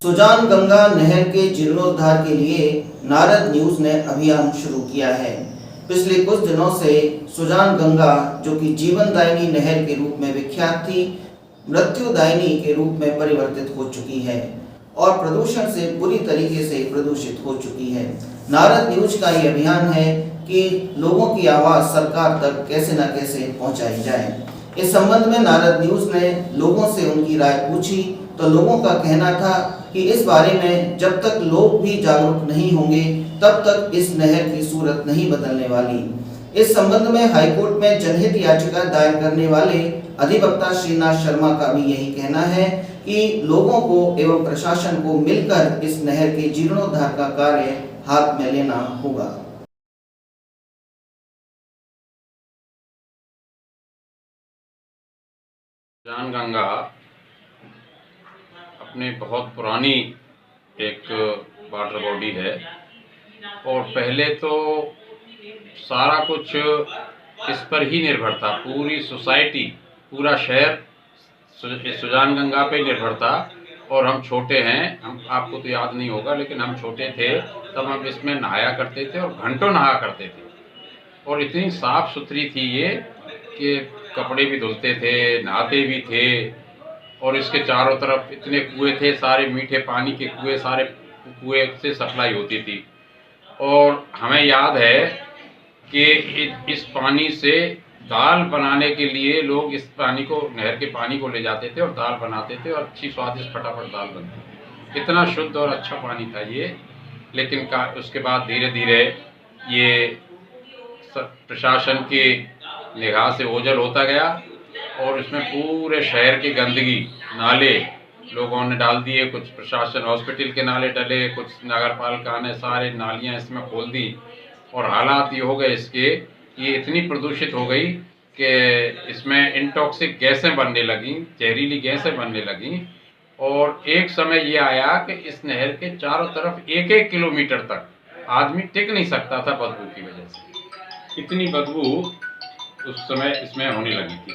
सुजान गंगा नहर के जीर्णोद्धार के लिए नारद न्यूज ने अभियान शुरू किया है। पिछले कुछ दिनों से सुजान गंगा, जो कि जीवनदायिनी नहर के रूप में विख्यात थी, मृत्युदायिनी के रूप में परिवर्तित हो चुकी है और प्रदूषण से बुरी तरीके से प्रदूषित हो चुकी है। नारद न्यूज का ये अभियान है कि लोगों की आवाज सरकार तक कैसे न कैसे पहुंचाई जाए। इस संबंध में नारद न्यूज ने लोगों से उनकी राय पूछी तो लोगों का कहना था कि इस बारे में जब तक लोग भी जागरूक नहीं होंगे तब तक इस नहर की सूरत नहीं बदलने वाली। इस संबंध में हाईकोर्ट में जनहित याचिका दायर करने वाले अधिवक्ता श्रीनाथ शर्मा का भी यही कहना है कि लोगों को एवं प्रशासन को मिलकर इस नहर के जीर्णोद्धार का कार्य हाथ में लेना होगा। सुजान गंगा अपनी बहुत पुरानी एक वाटर बॉडी है और पहले तो सारा कुछ इस पर ही निर्भर था। पूरी सोसाइटी, पूरा शहर सुजान गंगा पे निर्भर था। और हम छोटे हैं, हम आपको तो याद नहीं होगा, लेकिन हम छोटे थे तब हम इसमें नहाया करते थे और घंटों नहा करते थे। और इतनी साफ सुथरी थी ये कि कपड़े भी धुलते थे, नहाते भी थे। और इसके चारों तरफ इतने कुएं थे, सारे मीठे पानी के कुएं, सारे कुएं से सप्लाई होती थी। और हमें याद है कि इस पानी से दाल बनाने के लिए लोग इस पानी को, नहर के पानी को ले जाते थे और दाल बनाते थे और अच्छी स्वादिष्ट फटाफट दाल बनती थी। इतना शुद्ध और अच्छा पानी था ये। लेकिन उसके बाद धीरे धीरे ये प्रशासन की निगाह से ओझल होता गया और इसमें पूरे शहर की गंदगी, नाले लोगों ने डाल दिए। कुछ प्रशासन हॉस्पिटल के नाले डले, कुछ नगर पालिका ने सारे नालियां इसमें खोल दी। और हालात ये हो गए इसके, ये इतनी प्रदूषित हो गई कि इसमें इंटॉक्सिक गैसें बनने लगीं, जहरीली गैसें बनने लगीं। और एक समय ये आया कि इस नहर के चारों तरफ 1-1 किलोमीटर तक आदमी टिक नहीं सकता था बदबू की वजह से। इतनी बदबू उस समय इसमें होने लगी थी।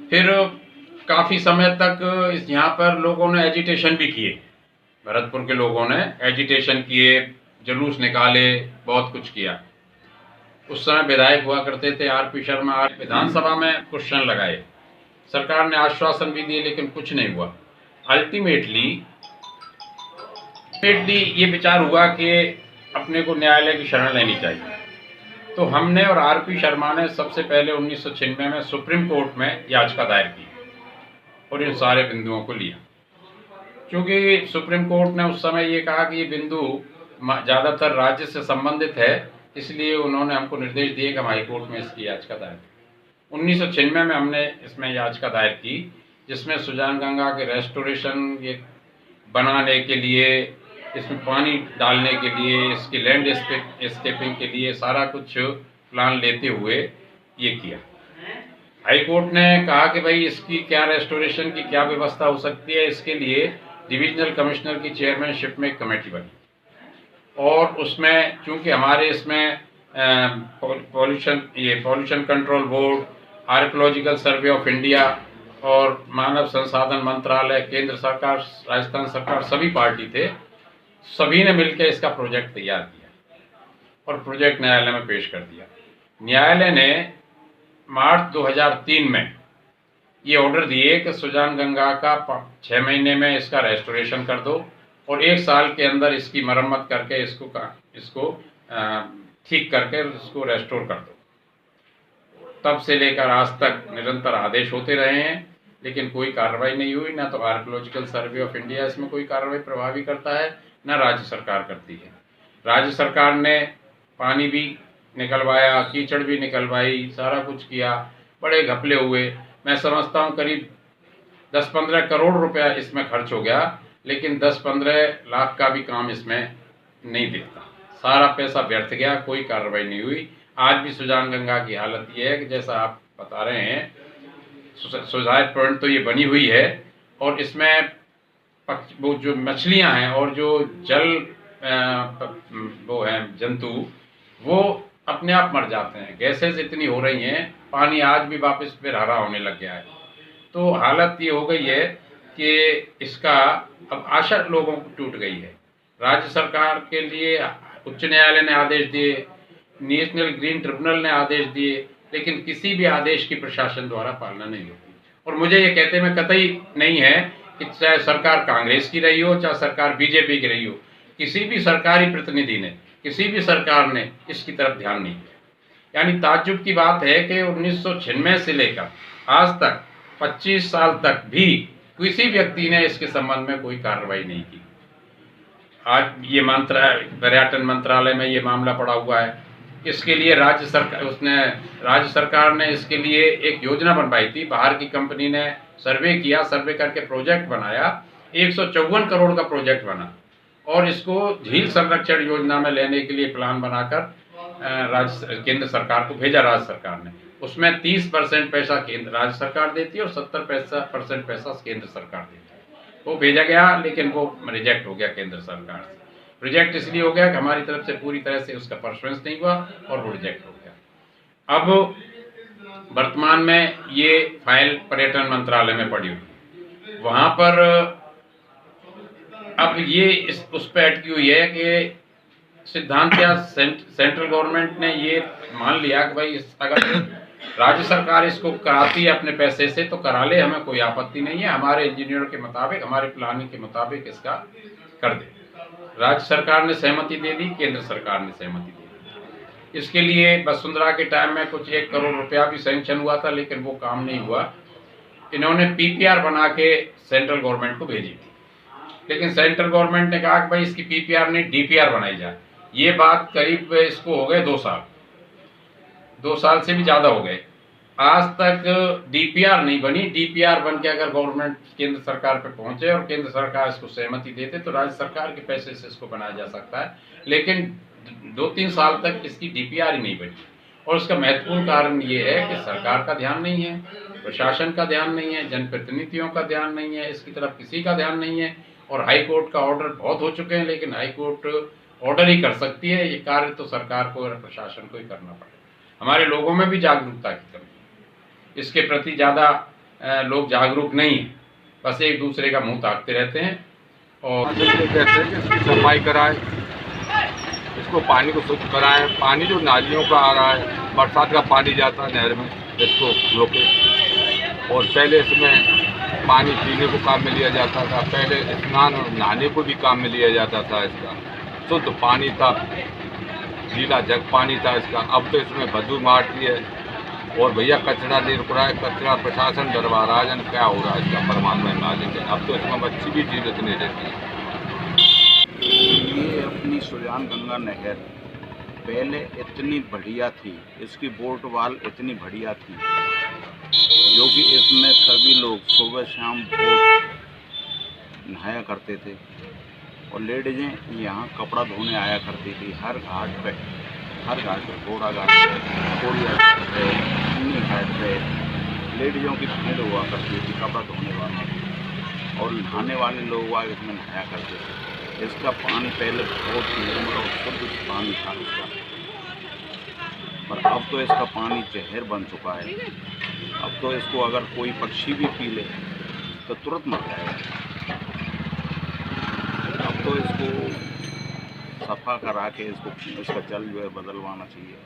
फिर काफ़ी समय तक यहाँ पर लोगों ने एजिटेशन भी किए। भरतपुर के लोगों ने एजिटेशन किए, जुलूस निकाले, बहुत कुछ किया। उस समय विधायक हुआ करते थे आरपी शर्मा। विधानसभा में क्वेश्चन लगाए, सरकार ने आश्वासन भी दिए, लेकिन कुछ नहीं हुआ। अल्टीमेटली ये विचार हुआ कि अपने को न्यायालय की शरण लेनी चाहिए। तो हमने और आरपी शर्मा ने सबसे पहले 1996 में सुप्रीम कोर्ट में याचिका दायर की और इन सारे बिंदुओं को लिया। क्योंकि सुप्रीम कोर्ट ने उस समय ये कहा कि ये बिंदु ज़्यादातर राज्य से संबंधित है, इसलिए उन्होंने हमको निर्देश दिए कि हम हाई कोर्ट में इसकी याचिका दायर करें। 1996 में हमने इसमें याचिका दायर की, जिसमें सुजान गंगा के रेस्टोरेशन ये बनाने के लिए, इसमें पानी डालने के लिए, इसकी लैंड स्केपिंग के लिए सारा कुछ प्लान लेते हुए ये किया। हाई कोर्ट ने कहा कि भाई इसकी क्या रेस्टोरेशन की क्या व्यवस्था हो सकती है। इसके लिए डिविजनल कमिश्नर की चेयरमैनशिप में एक कमेटी बनी और उसमें चूंकि हमारे इसमें pollution control board, archaeological survey of India और मानव संसाधन मंत्रालय, केंद्र सरकार, राजस्थान सरकार, सभी पार्टी थे। सभी ने मिलकर इसका प्रोजेक्ट तैयार किया और प्रोजेक्ट न्यायालय में पेश कर दिया। न्यायालय ने मार्च 2003 में ये ऑर्डर दिए कि सुजान गंगा का 6 महीने में इसका रेस्टोरेशन कर दो और 1 साल के अंदर इसकी मरम्मत करके इसको ठीक करके इसको रेस्टोर कर दो। तब से लेकर आज तक निरंतर आदेश होते रहे हैं, लेकिन कोई कार्रवाई नहीं हुई। ना तो आर्कियोलॉजिकल सर्वे ऑफ इंडिया इसमें कोई कार्रवाई प्रभावी करता है, ना राज्य सरकार करती है। राज्य सरकार ने पानी भी निकलवाया, कीचड़ भी निकलवाई, सारा कुछ किया, बड़े घपले हुए। मैं समझता हूँ करीब 10-15 करोड़ रुपया इसमें खर्च हो गया, लेकिन 10-15 लाख का भी काम इसमें नहीं दिखता। सारा पैसा व्यर्थ गया, कोई कार्रवाई नहीं हुई। आज भी सुजान गंगा की हालत ये है कि जैसा आप बता रहे हैं, सुसाइड पॉइंट तो ये बनी हुई है और इसमें वो जो मछलियां हैं और जो जल वो हैं जंतु, वो अपने आप मर जाते हैं। गैसेस इतनी हो रही हैं, पानी आज भी वापस फिर हरा होने लग गया है। तो हालत ये हो गई है कि इसका अब आशा लोगों को टूट गई है। राज्य सरकार के लिए उच्च न्यायालय ने आदेश दिए, नेशनल ग्रीन ट्रिब्यूनल ने आदेश दिए, लेकिन किसी भी आदेश की प्रशासन द्वारा पालना नहीं होती। और मुझे ये कहते में कतई नहीं है कि चाहे सरकार कांग्रेस की रही हो, चाहे सरकार बीजेपी की रही हो, किसी भी सरकारी प्रतिनिधि ने, किसी भी सरकार ने इसकी तरफ ध्यान नहीं दिया। यानी ताज्जुब की बात है कि 1996 से लेकर आज तक 25 साल तक भी किसी व्यक्ति ने इसके संबंध में कोई कार्रवाई नहीं की। आज ये पर्यटन मंत्रालय में ये मामला पड़ा हुआ है। इसके लिए राज्य सरकार ने इसके लिए एक योजना बनवाई थी। बाहर की कंपनी ने सर्वे किया, सर्वे करके प्रोजेक्ट बनाया, 154 करोड़ का प्रोजेक्ट बना और इसको झील संरक्षण योजना में लेने के लिए प्लान बनाकर केंद्र सरकार को भेजा राज्य सरकार ने। उसमें 30% पैसा केंद्र राज्य सरकार देती है और 70% पैसा केंद्र सरकार देती है। वो भेजा गया, लेकिन वो रिजेक्ट हो गया केंद्र सरकार से। रिजेक्ट इसलिए हो गया कि हमारी तरफ से पूरी तरह से उसका परफॉर्मेंस नहीं हुआ और वो रिजेक्ट हो गया। अब वर्तमान में ये फाइल पर्यटन मंत्रालय में पड़ी हुई, वहाँ पर अब ये उस पर अटकी हुई है कि सिद्धांत या सेंट्रल गवर्नमेंट ने ये मान लिया कि भाई अगर राज्य सरकार इसको कराती है अपने पैसे से तो करा ले, हमें कोई आपत्ति नहीं है, हमारे इंजीनियरों के मुताबिक, हमारे प्लानिंग के मुताबिक इसका कर दे। राज्य सरकार ने सहमति दे दी, केंद्र सरकार ने सहमति दे दी। इसके लिए वसुंधरा के टाइम में कुछ 1 करोड़ रुपया भी सैंक्शन हुआ था, लेकिन वो काम नहीं हुआ। इन्होंने पीपीआर बना के सेंट्रल गवर्नमेंट को भेजी थी, लेकिन सेंट्रल गवर्नमेंट ने कहा कि भाई इसकी पीपीआर नहीं डीपीआर बनाई जाए। ये बात करीब इसको हो गए 2 साल से भी ज़्यादा हो गए। आज तक डीपीआर नहीं बनी। डीपीआर बन के अगर गवर्नमेंट केंद्र सरकार पे पहुंचे और केंद्र सरकार इसको सहमति देते तो राज्य सरकार के पैसे से इसको बनाया जा सकता है, लेकिन 2-3 साल तक इसकी डीपीआर ही नहीं बनी। और उसका महत्वपूर्ण कारण ये है कि सरकार का ध्यान नहीं है, प्रशासन का ध्यान नहीं है, जनप्रतिनिधियों का ध्यान नहीं है, इसकी तरफ किसी का ध्यान नहीं है। और हाई कोर्ट का ऑर्डर बहुत हो चुके हैं, लेकिन हाई कोर्ट ऑर्डर ही कर सकती है, ये कार्य तो सरकार को और प्रशासन को ही करना पड़ेगा। हमारे लोगों में भी जागरूकता की कमी है, इसके प्रति ज़्यादा लोग जागरूक नहीं हैं, बस एक दूसरे का मुंह ताकते रहते हैं। और कहते हैं कि इसकी सफाई कराएं, इसको पानी को शुद्ध कराएं। पानी जो नालियों का आ रहा है, बरसात का पानी जाता है नहर में, इसको रोके। और पहले इसमें पानी पीने को काम में लिया जाता था, पहले स्नान और नहाने को भी काम में लिया जाता था। इसका शुद्ध पानी था, गीला जग पानी था इसका। अब तो इसमें बदबू मारती है और भैया कचरा नहीं रुक रहा है, कचरा प्रशासन डरवा रहा है। जन क्या हो रहा है इसका परमात्मा मालिक है। अब तो इसमें बच्ची भी जीवित नहीं रहती है। ये अपनी सुजान गंगा नहर पहले इतनी बढ़िया थी, इसकी बोट वाल इतनी बढ़िया थी, जो कि इसमें सभी लोग सुबह शाम बोट नहाया करते थे। और लेडीजें यहाँ कपड़ा धोने आया करती थी। हर घाट पे घोड़ा घाट पे, कोड़िया घाट पे, अन्य घाट पे लेडीजों की भीड़ हुआ करती थी, कपड़ा धोने वाले और नहाने वाले लोग वहाँ इसमें नहाया करते थे। इसका पानी पहले बहुत निर्मल और शुद्ध पानी था इसका, पर अब तो इसका पानी जहर बन चुका है। अब तो इसको अगर कोई पक्षी भी पी ले तो तुरंत मर जाएगा। अब तो इसको सफा करा के इसका जल जो है बदलवाना चाहिए।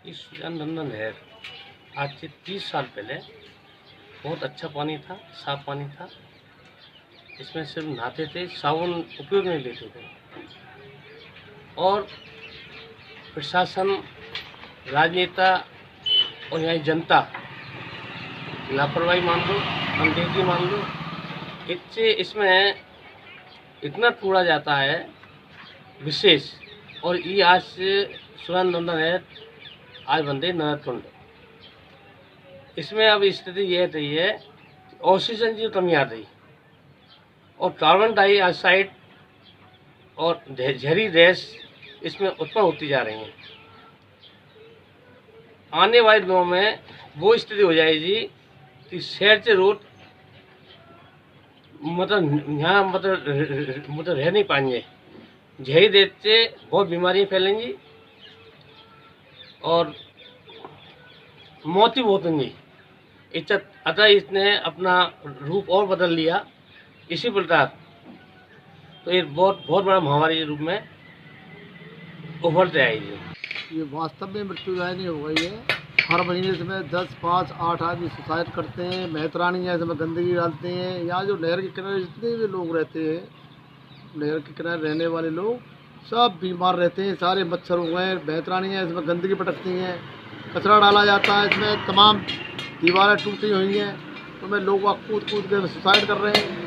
इस सुजान गंगा नहर आज से 30 साल पहले बहुत अच्छा पानी था, साफ पानी था। इसमें सिर्फ नहाते थे, साबुन उपयोग नहीं लेते थे। और प्रशासन, राजनेता और यहाँ जनता लापरवाही मान लो, अनदेखी मान लो, इससे इसमें इतना कूड़ा जाता है विशेष। और ये आज से सुजान गंगा नहर आज बंदे नहर। इसमें अब स्थिति यह रही है ऑक्सीजन की कमी आ रही और कार्बन डाइऑक्साइड और जहरी गैस इसमें उत्पन्न होती जा रही हैं। आने वाले दिनों में वो स्थिति हो जाएगी कि शहर से रोड यहाँ रह नहीं पाएंगे। जहरी गैस से बहुत बीमारियाँ फैलेंगी और मौत भी बहुत होंगी। इज्जत अतः इसने अपना रूप और बदल लिया। इसी प्रकार तो ये बहुत बहुत बड़ा महामारी के रूप में उभरते आएगी। ये वास्तव में मृत्युदायिनी हो गई है। हर महीने इसमें 10, 5, 8 आदमी सुसाइड करते हैं। मेहतरानी है, इसमें गंदगी डालते हैं। यहाँ जो नहर के किनारे जितने भी लोग रहते हैं, नहर के किनारे रहने वाले लोग सब बीमार रहते हैं। सारे मच्छर हो गए। मेहतरानी है, इसमें गंदगी पटकती हैं, कचरा डाला जाता है। इसमें तमाम दीवारें टूटी हुई हैं, तो मैं लोग कूद कूद के सुसाइड कर रहे हैं।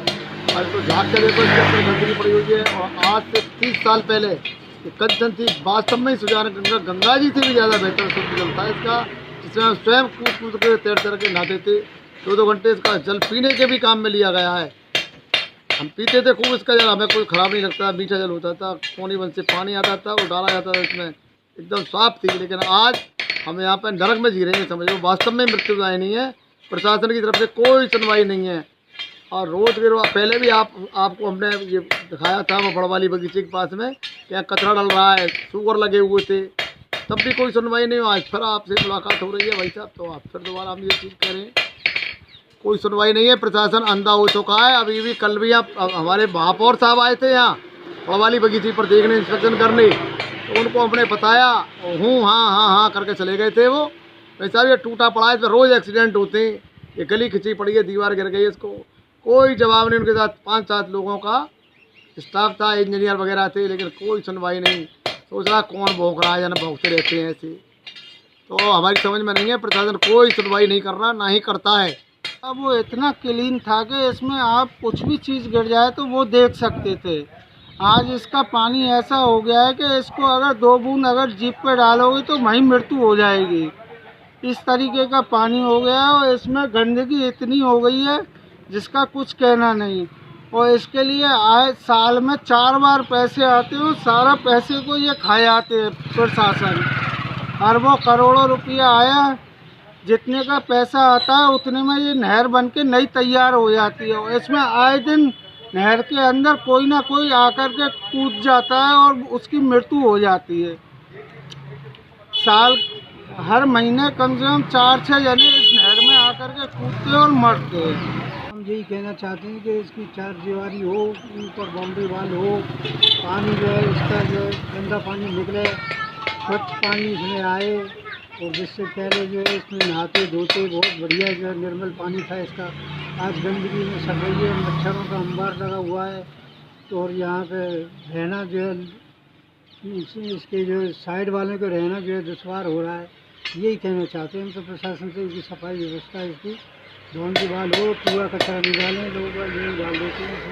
और तो झाँक के देखो, इसके अंदर गंदगी पड़ी हुई है। और आज से 30 साल पहले ये कंचन थी, वास्तव में सुजान गंगा जी से भी ज़्यादा बेहतर शुद्ध जल था इसका, जिसमें हम स्वयं कूद कूद के तैर के नहाते थे। 2-2 घंटे इसका जल पीने के भी काम में लिया गया है। हम पीते थे खूब इसका जल, हमें कोई ख़राब नहीं लगता, मीठा जल होता था। कोनी बंद से पानी आता था, वो डाला जाता था इसमें, एकदम साफ थी। लेकिन आज हम यहाँ पर नरक में जी रहे हैं, समझो। वास्तव में मृत्युदायिनी है। प्रशासन की तरफ से कोई सुनवाई नहीं है। और रोज़ के रोज पहले भी आपको हमने ये दिखाया था, वो बड़वाली बगीचे के पास में क्या कचरा डल रहा है, सूअर लगे हुए थे, तब भी कोई सुनवाई नहीं हुआ। आज फिर आपसे मुलाकात हो रही है भाई साहब, तो आप फिर दोबारा हम ये चीज़ कह रहे हैं, कोई सुनवाई नहीं है। प्रशासन अंधा हो चुका है। अभी भी कल भी आप हमारे महापौर साहब आए थे यहाँ बड़वाली बगीचे पर देखने, इंस्पेक्शन करने, तो उनको हमने बताया, हाँ करके चले गए थे वो। वैसा ये टूटा पड़ा है, इस पर रोज़ एक्सीडेंट होते हैं। ये गली खिंची पड़ी है, दीवार गिर गई, इसको कोई जवाब नहीं। उनके साथ 5-7 लोगों का स्टाफ था, इंजीनियर वगैरह थे, लेकिन कोई सुनवाई नहीं। सोच रहा कौन भौंक रहा है या ना भौंकते रहते हैं ऐसे, तो हमारी समझ में नहीं है। प्रशासन कोई सुनवाई नहीं कर रहा, ना ही करता है। अब वो इतना क्लीन था कि इसमें आप कुछ भी चीज़ गिर जाए तो वो देख सकते थे। आज इसका पानी ऐसा हो गया है कि इसको अगर 2 बूंद अगर जीप पे डालोगे तो वहीं मृत्यु हो जाएगी। इस तरीके का पानी हो गया है और इसमें गंदगी इतनी हो गई है जिसका कुछ कहना नहीं। और इसके लिए आए साल में 4 बार पैसे आते हैं, सारा पैसे को ये खा जाते हैं प्रशासन। अरबों करोड़ों रुपया आया, जितने का पैसा आता है उतने में ये नहर बन के नई तैयार हो जाती है। और इसमें आए दिन नहर के अंदर कोई ना कोई आकर के कूद जाता है और उसकी मृत्यु हो जाती है। हर महीने कम से कम 4-6 जने इस नहर में आकर के कूदते और मरते हैं। हम यही कहना चाहते हैं कि इसकी चारदीवारी हो, ऊपर बाउंड्री वाल हो, पानी जो है इसका जो गंदा पानी निकले, स्वच्छ पानी इसमें आए। और जिससे पहले जो है इसमें नहाते धोते बहुत बढ़िया जो है निर्मल पानी था इसका। आज गंदगी में सफाई है, मच्छरों का अंबार लगा हुआ है। तो और यहाँ पे रहना जो है इसके जो साइड वालों के रहना जो है दुश्वार हो रहा है। यही कहना चाहते हैं हम तो प्रशासन से, इसकी सफाई व्यवस्था इसकी बाउंड्री वाल हो, कूड़ा कचरा नहीं डालें, लोग यही डाल देते हैं।